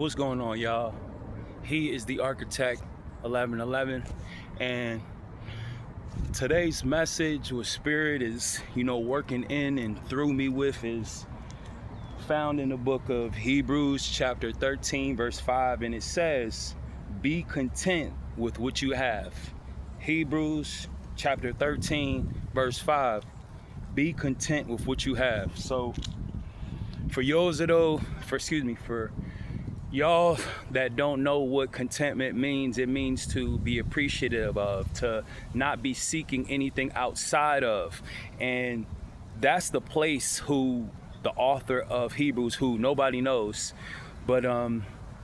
What's going on, y'all? He is the architect 1111, and today's message with Spirit is, working in and through me with is found in the book of Hebrews chapter 13 verse 5, and it says, be content with what you have. Hebrews chapter 13 verse 5, be content with what you have. So for y'all that don't know what contentment means, it means to be appreciative of, to not be seeking anything outside of. And that's the place who the author of Hebrews, who nobody knows, but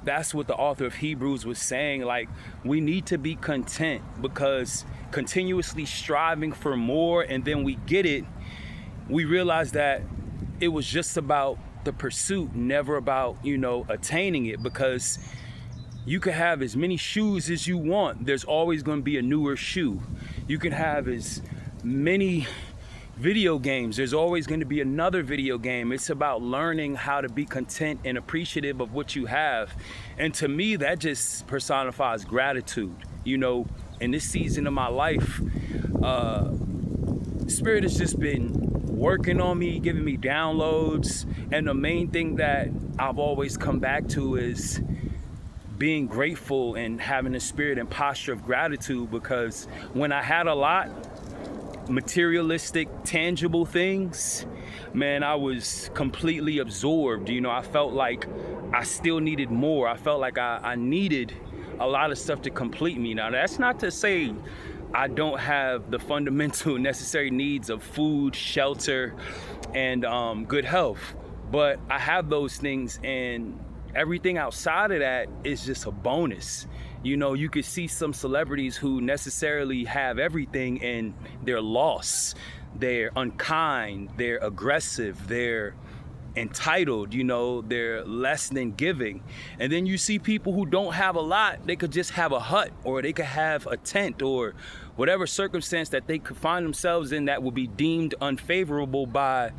that's what the author of Hebrews was saying. Like, we need to be content, because continuously striving for more, and then we get it, we realize that it was just about the pursuit, never about, attaining it. Because you can have as many shoes as you want, there's always going to be a newer shoe. You can have as many video games, there's always going to be another video game. It's about learning how to be content and appreciative of what you have. And to me, that just personifies gratitude. In this season of my life, Spirit has just been working on me, giving me downloads. And the main thing that I've always come back to is being grateful and having a spirit and posture of gratitude. Because when I had a lot, materialistic, tangible things, man, I was completely absorbed. I felt like I still needed more. I felt like I needed a lot of stuff to complete me. Now, that's not to say I don't have the fundamental necessary needs of food, shelter, and good health, but I have those things, and everything outside of that is just a bonus. You could see some celebrities who necessarily have everything and they're lost, they're unkind, they're aggressive, they're entitled, they're less than giving. And then you see people who don't have a lot, they could just have a hut, or they could have a tent, or whatever circumstance that they could find themselves in that would be deemed unfavorable by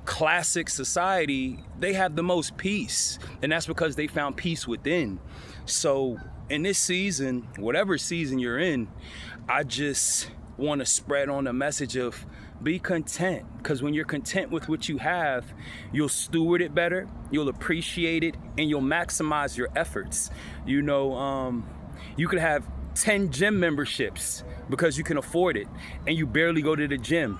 classic society. They have the most peace, and that's because they found peace within. So in this season, whatever season you're in, I just want to spread on the message of be content, because when you're content with what you have, you'll steward it better, you'll appreciate it, and you'll maximize your efforts. You could have 10 gym memberships because you can afford it, and you barely go to the gym.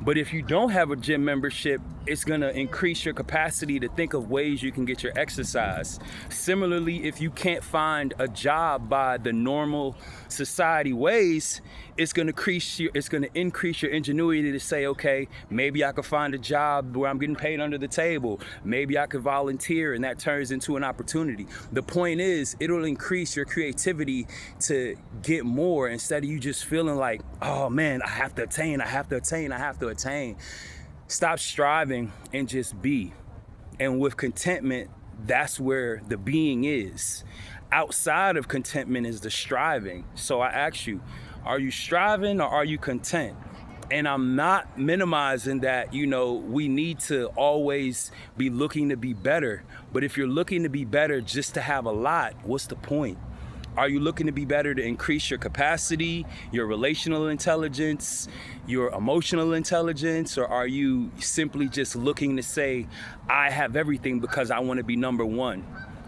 But if you don't have a gym membership, it's going to increase your capacity to think of ways you can get your exercise. Similarly, if you can't find a job by the normal society ways, it's going to increase your ingenuity to say, okay, maybe I could find a job where I'm getting paid under the table. Maybe I could volunteer, and that turns into an opportunity. The point is, it'll increase your creativity to get more, instead of you just feeling like, oh man, I have to attain. Stop striving and just be. And with contentment, that's where the being is. Outside of contentment is the striving. So I ask you, are you striving or are you content? And I'm not minimizing that, we need to always be looking to be better. But if you're looking to be better just to have a lot, what's the point? Are you looking to be better to increase your capacity, your relational intelligence, your emotional intelligence? Or are you simply just looking to say, I have everything because I want to be number one?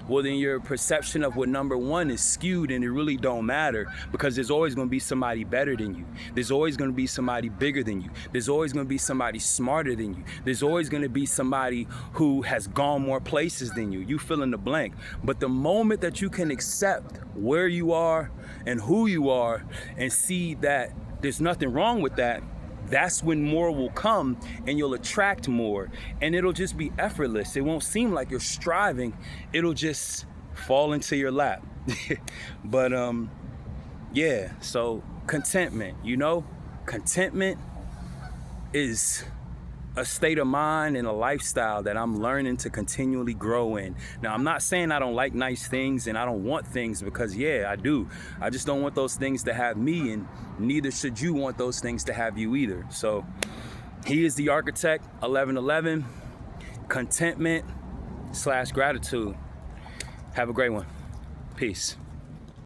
Well, then your perception of what number one is skewed, and it really don't matter, because there's always going to be somebody better than you. There's always going to be somebody bigger than you. There's always going to be somebody smarter than you. There's always going to be somebody who has gone more places than you. You fill in the blank. But the moment that you can accept where you are and who you are, and see that there's nothing wrong with that, that's when more will come, and you'll attract more, and it'll just be effortless. It won't seem like you're striving. It'll just fall into your lap. But so contentment, contentment is a state of mind and a lifestyle that I'm learning to continually grow in. Now, I'm not saying I don't like nice things and I don't want things, because I do. I just don't want those things to have me, and neither should you want those things to have you either. So he is the architect 1111, contentment / gratitude. Have a great one. Peace.